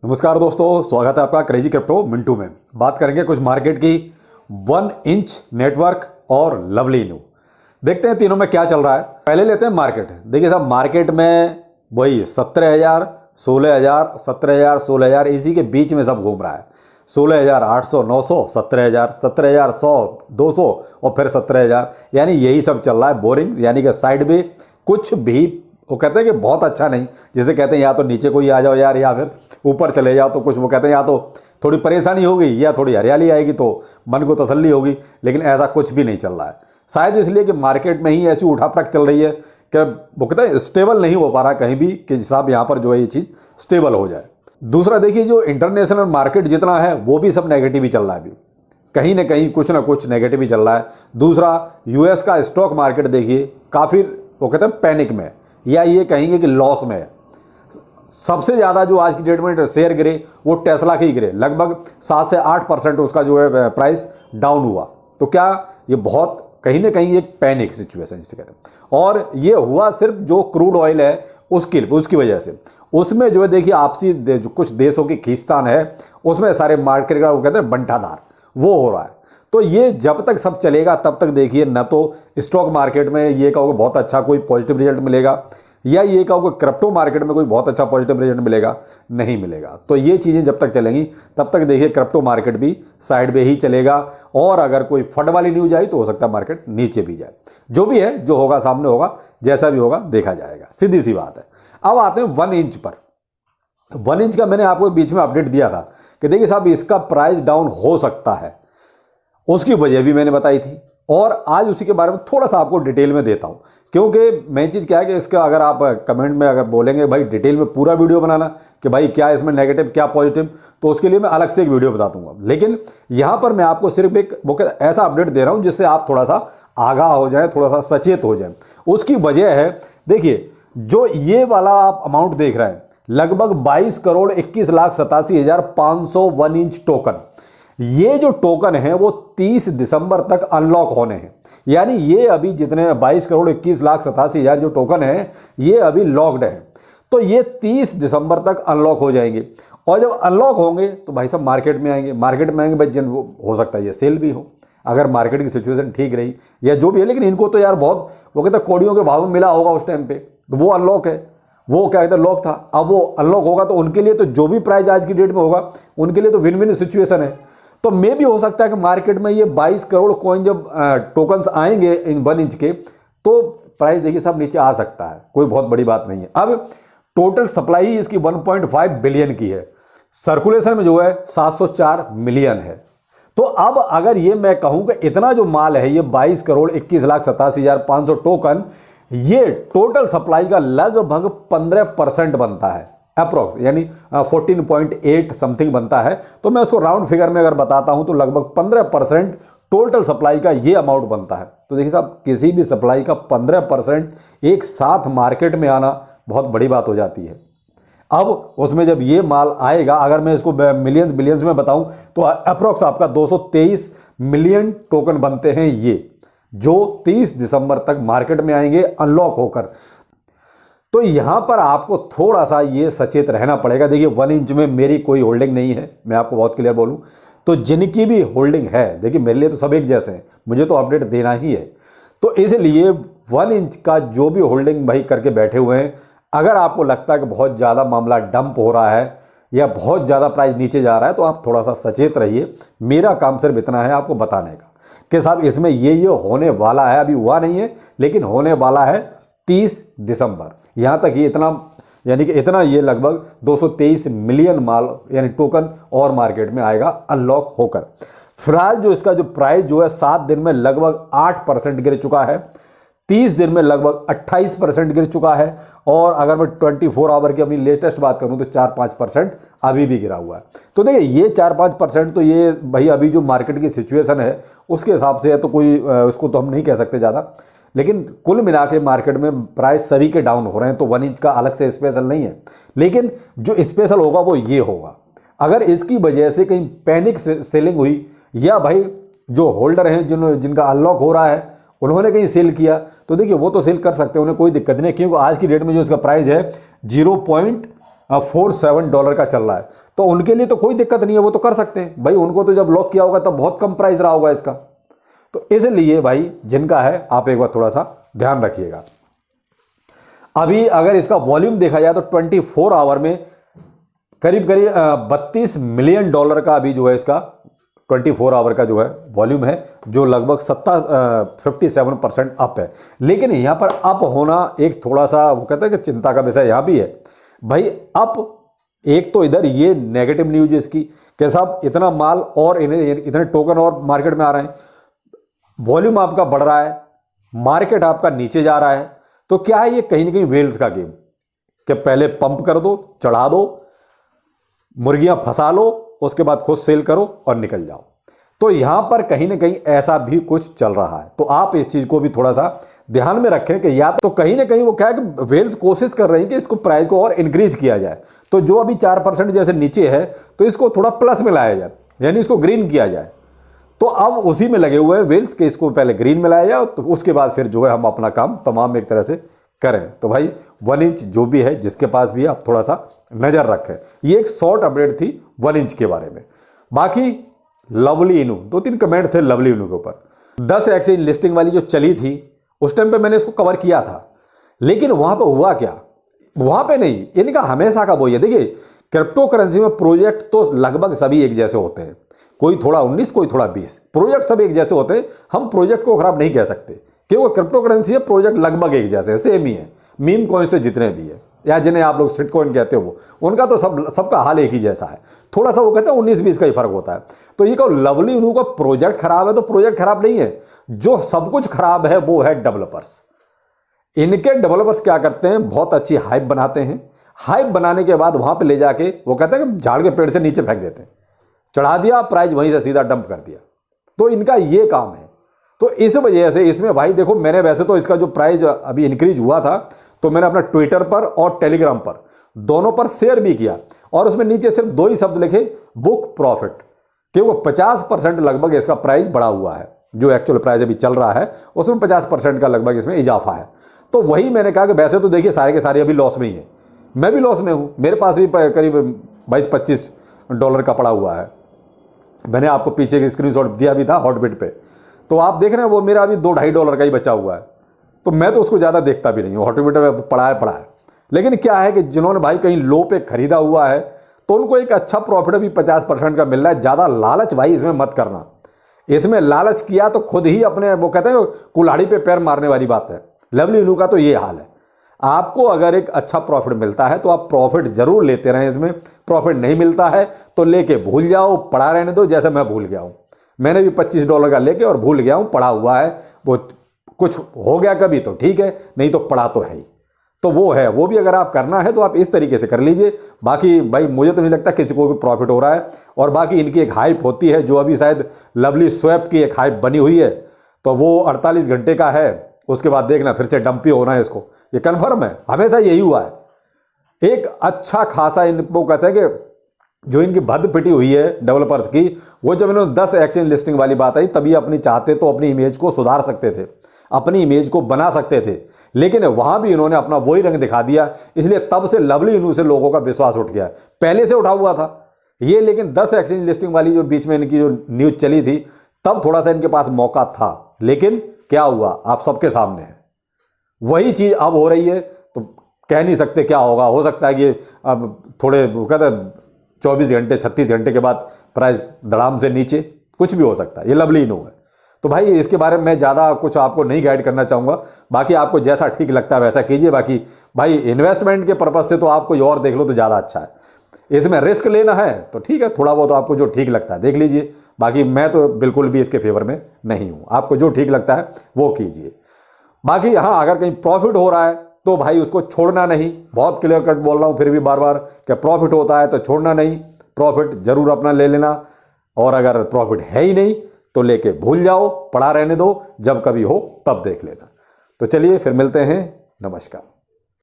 नमस्कार दोस्तों, स्वागत है आपका क्रेजी क्रिप्टो मिंटू में। बात करेंगे कुछ मार्केट की 1 इंच नेटवर्क और लवली न्यू। देखते हैं तीनों में क्या चल रहा है। पहले लेते हैं मार्केट। देखिए साहब, मार्केट में वही 17,000, 16,000, 17,000, 16,000 इसी के बीच में सब घूम रहा है। 16,800, 900, 17,000, 17,100, 200 और फिर 17,000, यानी यही सब चल रहा है। बोरिंग, यानी कि साइड में कुछ भी, वो कहते हैं कि बहुत अच्छा नहीं। जैसे कहते हैं या तो नीचे कोई आ जाओ यार, या फिर ऊपर चले जाओ, तो कुछ वो कहते हैं या तो थोड़ी परेशानी होगी या थोड़ी हरियाली आएगी तो मन को तसल्ली होगी, लेकिन ऐसा कुछ भी नहीं चल रहा है। शायद इसलिए कि मार्केट में ही ऐसी उठापटक चल रही है कि वो कहते हैं स्टेबल नहीं हो पा रहा कहीं भी कि साहब यहाँ पर जो है ये चीज़ स्टेबल हो जाए। दूसरा देखिए, जो इंटरनेशनल मार्केट जितना है वो भी सब नेगेटिव ही चल रहा है। अभी कहीं ना कहीं कुछ ना कुछ नेगेटिव ही चल रहा है। दूसरा, यूएस का स्टॉक मार्केट देखिए काफ़ी वो कहते हैं पैनिक में, या ये कहेंगे कि लॉस में है। सबसे ज़्यादा जो आज की डेट में शेयर गिरे वो टेस्ला के ही गिरे। लगभग 7 से 8% उसका जो है प्राइस डाउन हुआ। तो क्या ये बहुत कहीं ना कहीं एक पैनिक सिचुएशन जिसे कहते हैं। और ये हुआ सिर्फ जो क्रूड ऑयल है उसकी वजह से। उसमें जो है देखिए आपसी जो कुछ देशों की खींचतान है, उसमें सारे मार्केट का वो कहते हैं बंटाधार वो हो रहा है। तो ये जब तक सब चलेगा तब तक देखिए न तो स्टॉक मार्केट में ये कहोगे बहुत अच्छा कोई पॉजिटिव रिजल्ट मिलेगा, या ये कहोगे क्रिप्टो मार्केट में कोई बहुत अच्छा पॉजिटिव रिजल्ट मिलेगा, नहीं मिलेगा। तो ये चीज़ें जब तक चलेंगी तब तक देखिए क्रिप्टो मार्केट भी साइड में ही चलेगा। और अगर कोई फट वाली न्यूज आई तो हो सकता है मार्केट नीचे भी जाए। जो भी है, जो होगा सामने होगा, जैसा भी होगा देखा जाएगा, सीधी सी बात है। अब आते हैं 1 इंच पर। 1 इंच का मैंने आपको बीच में अपडेट दिया था कि देखिए साहब इसका प्राइस डाउन हो सकता है, उसकी वजह भी मैंने बताई थी। और आज उसी के बारे में थोड़ा सा आपको डिटेल में देता हूं, क्योंकि मेन चीज़ क्या है कि इसका अगर आप कमेंट में अगर बोलेंगे भाई डिटेल में पूरा वीडियो बनाना कि भाई क्या इसमें नेगेटिव क्या पॉजिटिव, तो उसके लिए मैं अलग से एक वीडियो बता दूंगा। लेकिन यहां पर मैं आपको सिर्फ एक ऐसा अपडेट दे रहा हूं जिससे आप थोड़ा सा आगाह हो जाए, थोड़ा सा सचेत हो जाए। उसकी वजह है, देखिए जो ये वाला आप अमाउंट देख रहे हैं, लगभग 22,21,87,500 1 इंच टोकन, ये जो टोकन है वो 30 दिसंबर तक अनलॉक होने हैं। यानी ये अभी जितने 22,21,87,000 जो टोकन है ये अभी लॉक्ड है। तो ये 30 दिसंबर तक अनलॉक हो जाएंगे। और जब अनलॉक होंगे तो भाई सब मार्केट में आएंगे। मार्केट में आएंगे भाई, जिन हो सकता है ये सेल भी हो अगर मार्केट की सिचुएशन ठीक रही या जो भी है। लेकिन इनको तो यार बहुत वो कहते हैं कोड़ियों के भाव में मिला होगा उस टाइम पे, तो वो अनलॉक है। वो क्या कहते हैं लॉक था, अब वो अनलॉक होगा तो उनके लिए तो जो भी प्राइस आज की डेट में होगा उनके लिए तो विन विन सिचुएशन है। तो मे भी हो सकता है कि मार्केट में ये 22 करोड़ कॉइन जब टोकन्स आएंगे इन 1 इंच के, तो प्राइस देखिए सब नीचे आ सकता है, कोई बहुत बड़ी बात नहीं है। अब टोटल सप्लाई ही इसकी 1.5 बिलियन की है, सर्कुलेशन में जो है 704 मिलियन है। तो अब अगर ये मैं कहूं कि इतना जो माल है ये 22,21,87,500 टोकन, ये टोटल सप्लाई का लगभग 15% बनता है अप्रोक्स, यानी 14.8 समथिंग बनता है। तो मैं उसको राउंड फिगर में अगर बताता हूं तो लगभग 15% टोटल सप्लाई का ये अमाउंट बनता है। तो देखिए साहब, किसी भी सप्लाई का 15% एक साथ मार्केट में आना बहुत बड़ी बात हो जाती है। अब उसमें जब ये माल आएगा, अगर मैं इसको मिलियंस बिलियंस में बताऊं तो अप्रोक्स आपका 223 मिलियन टोकन बनते हैं ये, जो 30 दिसंबर तक मार्केट में आएंगे अनलॉक होकर। तो यहां पर आपको थोड़ा सा ये सचेत रहना पड़ेगा। देखिए 1 इंच में मेरी कोई होल्डिंग नहीं है, मैं आपको बहुत क्लियर बोलूं तो जिनकी भी होल्डिंग है, देखिए मेरे लिए तो सब एक जैसे हैं, मुझे तो अपडेट देना ही है। तो इसलिए 1 इंच का जो भी होल्डिंग भाई करके बैठे हुए हैं, अगर आपको लगता है कि बहुत ज़्यादा मामला डंप हो रहा है या बहुत ज़्यादा प्राइस नीचे जा रहा है, तो आप थोड़ा सा सचेत रहिए। मेरा काम सिर्फ इतना है आपको बताने का कि साहब इसमें ये होने वाला है, अभी हुआ नहीं है लेकिन होने वाला है 30 दिसंबर। यहाँ तक ये इतना, यानी कि इतना ये लगभग 223 मिलियन माल यानी टोकन और मार्केट में आएगा अनलॉक होकर। फिलहाल जो इसका जो प्राइस जो है 7 दिन में लगभग 8% गिर चुका है, 30 दिन में लगभग 28% गिर चुका है, और अगर मैं 24 आवर की अपनी लेटेस्ट बात करूं तो 4-5% अभी भी गिरा हुआ है। तो देखिए ये 4-5% तो ये भाई अभी जो मार्केट की सिचुएशन है उसके हिसाब से है, तो कोई उसको तो हम नहीं कह सकते ज़्यादा। लेकिन कुल मिला के मार्केट में प्राइस सभी के डाउन हो रहे हैं, तो 1 इंच का अलग से स्पेशल नहीं है। लेकिन जो स्पेशल होगा वो ये होगा, अगर इसकी वजह से कहीं पैनिक सेलिंग हुई या भाई जो होल्डर हैं जिनका अनलॉक हो रहा है उन्होंने कहीं सेल किया, तो देखिए वो तो सेल कर सकते हैं, उन्हें कोई दिक्कत नहीं, क्योंकि आज की डेट में जो इसका प्राइस है $47 का चल रहा है, तो उनके लिए तो कोई दिक्कत नहीं है, वो तो कर सकते हैं भाई। उनको तो जब लॉक किया होगा तब बहुत कम प्राइस रहा होगा इसका। तो इसलिए भाई जिनका है आप एक बार थोड़ा सा ध्यान रखिएगा। अभी अगर इसका वॉल्यूम देखा जाए तो 24 आवर में करीब करीब $32 मिलियन का अभी जो है इसका 24 आवर का जो है वॉल्यूम है, जो लगभग 57% अप है। लेकिन यहाँ पर अप होना एक थोड़ा सा वो कहते हैं कि चिंता का विषय यहाँ भी है भाई। अप एक तो इधर ये नेगेटिव न्यूज इसकी कि साहब इतना माल और इतने टोकन और मार्केट में आ रहे हैं, वॉल्यूम आपका बढ़ रहा है, मार्केट आपका नीचे जा रहा है। तो क्या है ये कहीं ना कहीं वेल्स का गेम कि पहले पंप कर दो, चढ़ा दो, मुर्गियां फंसा लो, उसके बाद खुद सेल करो और निकल जाओ। तो यहां पर कहीं ना कहीं ऐसा भी कुछ चल रहा है। तो आप इस चीज को भी थोड़ा सा ध्यान में रखें कि या तो कहीं ना कहीं वो क्या है कि वेल्स कोशिश कर रही है कि इसको प्राइस को और इंक्रीज किया जाए। तो जो अभी 4% जैसे नीचे है तो इसको थोड़ा प्लस में लाया जाए, यानी इसको ग्रीन किया जाए। तो अब उसी में लगे हुए हैं वेल्स के इसको पहले ग्रीन में लाया जाए, तो उसके बाद फिर जो है हम अपना काम तमाम एक तरह से करें। तो भाई 1 इंच जो भी है जिसके पास भी आप थोड़ा सा नजर रखें। ये एक शॉर्ट अपडेट थी 1 इंच के बारे में। बाकी लवली इनू 2-3 कमेंट थे लवली इनू के ऊपर। 10 एक्सचेंज लिस्टिंग वाली जो चली थी उस टाइम पे मैंने इसको कवर किया था, लेकिन वहां पे हुआ क्या, वहां पे नहीं, इनका हमेशा का वो है। देखिए क्रिप्टो करेंसी में प्रोजेक्ट तो लगभग सभी एक जैसे होते हैं, कोई थोड़ा 19 कोई थोड़ा 20, प्रोजेक्ट सब एक जैसे होते हैं। हम प्रोजेक्ट को खराब नहीं कह सकते क्योंकि क्रिप्टो करेंसी है, प्रोजेक्ट लगभग एक जैसे है, सेम ही है। मीम कॉइन से जितने भी है या जिन्हें आप लोग सिट कॉइन कहते हो वो, उनका तो सबका हाल एक ही जैसा है। थोड़ा सा वो कहते हैं 19-20 का ही फर्क होता है। तो ये कहो लवली इनू का प्रोजेक्ट खराब है, तो प्रोजेक्ट खराब नहीं है, जो सब कुछ खराब है वो है डेवलपर्स। इनके डेवलपर्स क्या करते हैं, बहुत अच्छी हाइप बनाते हैं, हाइप बनाने के बाद वहां पे ले जाके वो कहते हैं कि झाड़ के पेड़ से नीचे फेंक देते हैं, चढ़ा दिया प्राइस वहीं से सीधा डंप कर दिया। तो इनका ये काम है। तो इस वजह से इसमें भाई देखो, मैंने वैसे तो इसका जो प्राइस अभी इंक्रीज हुआ था तो मैंने अपना ट्विटर पर और टेलीग्राम पर दोनों पर शेयर भी किया, और उसमें नीचे सिर्फ 2 ही शब्द लिखे, बुक प्रॉफिट, क्योंकि 50% लगभग इसका प्राइस बढ़ा हुआ है। जो एक्चुअल प्राइस अभी चल रहा है उसमें 50% का लगभग इसमें इजाफा है। तो वही मैंने कहा कि वैसे तो देखिए सारे के सारे अभी लॉस में ही है, मैं भी लॉस में हूँ, मेरे पास भी करीब $22-25 का पड़ा हुआ है। मैंने आपको पीछे की स्क्रीनशॉट दिया भी था हॉटबिट पे, तो आप देख रहे हैं वो मेरा अभी $2-2.5 का ही बचा हुआ है। तो मैं तो उसको ज़्यादा देखता भी नहीं हूँ, हॉटबिट पे पड़ा है। लेकिन क्या है कि जिन्होंने भाई कहीं लो पे खरीदा हुआ है तो उनको एक अच्छा प्रॉफिट भी 50% का मिल रहा है। ज़्यादा लालच भाई इसमें मत करना, इसमें लालच किया तो खुद ही अपने वो कहते हैं कुल्हाड़ी पे पैर मारने वाली बात है। लवली इनू का तो ये हाल है। आपको अगर एक अच्छा प्रॉफिट मिलता है तो आप प्रॉफिट जरूर लेते रहें, इसमें प्रॉफिट नहीं मिलता है तो लेके भूल जाओ, पड़ा रहने दो, जैसे मैं भूल गया हूँ। मैंने भी $25 का लेके और भूल गया हूँ, पड़ा हुआ है। वो कुछ हो गया कभी तो ठीक है, नहीं तो पड़ा तो है ही। तो वो है, वो भी अगर आप करना है तो आप इस तरीके से कर लीजिए। बाकी भाई मुझे तो नहीं लगता किसी को भी प्रॉफिट हो रहा है। और बाकी इनकी एक हाइप होती है, जो अभी शायद लवली स्वैप की एक हाइप बनी हुई है, तो वो 48 घंटे का है, उसके बाद देखना फिर से डंप ही होना है इसको, ये कन्फर्म है, हमेशा यही हुआ है। एक अच्छा खासा इनको कहते हैं कि जो इनकी भद्द पिटी हुई है डेवलपर्स की, वो जब इन्होंने 10 एक्सचेंज लिस्टिंग वाली बात आई तभी अपनी चाहते तो अपनी इमेज को सुधार सकते थे, अपनी इमेज को बना सकते थे, लेकिन वहां भी इन्होंने अपना वही रंग दिखा दिया। इसलिए तब से लवली इनू से लोगों का विश्वास उठ गया, पहले से उठा हुआ था ये, लेकिन 10 एक्सचेंज लिस्टिंग वाली जो बीच में इनकी जो न्यूज चली थी तब थोड़ा सा इनके पास मौका था। लेकिन क्या हुआ, आप सबके सामने है, वही चीज अब हो रही है। तो कह नहीं सकते क्या होगा, हो सकता है कि अब थोड़े कहते हैं 24 घंटे 36 घंटे के बाद प्राइस धड़ाम से नीचे, कुछ भी हो सकता है। ये लवली इनू है। तो भाई इसके बारे में मैं ज़्यादा कुछ आपको नहीं गाइड करना चाहूँगा, बाकी आपको जैसा ठीक लगता है वैसा कीजिए। बाकी भाई इन्वेस्टमेंट के पर्पज से तो आप कोई और देख लो तो ज़्यादा अच्छा है। इसमें रिस्क लेना है तो ठीक है, थोड़ा बहुत आपको जो ठीक लगता है देख लीजिए। बाकी मैं तो बिल्कुल भी इसके फेवर में नहीं हूँ, आपको जो ठीक लगता है वो कीजिए। बाकी हाँ, अगर कहीं प्रॉफिट हो रहा है तो भाई उसको छोड़ना नहीं। बहुत क्लियर कट बोल रहा हूँ फिर भी बार बार कि प्रॉफिट होता है तो छोड़ना नहीं, प्रॉफिट जरूर अपना ले लेना। और अगर प्रॉफिट है ही नहीं तो लेके भूल जाओ, पड़ा रहने दो, जब कभी हो तब देख लेना। तो चलिए फिर मिलते हैं, नमस्कार।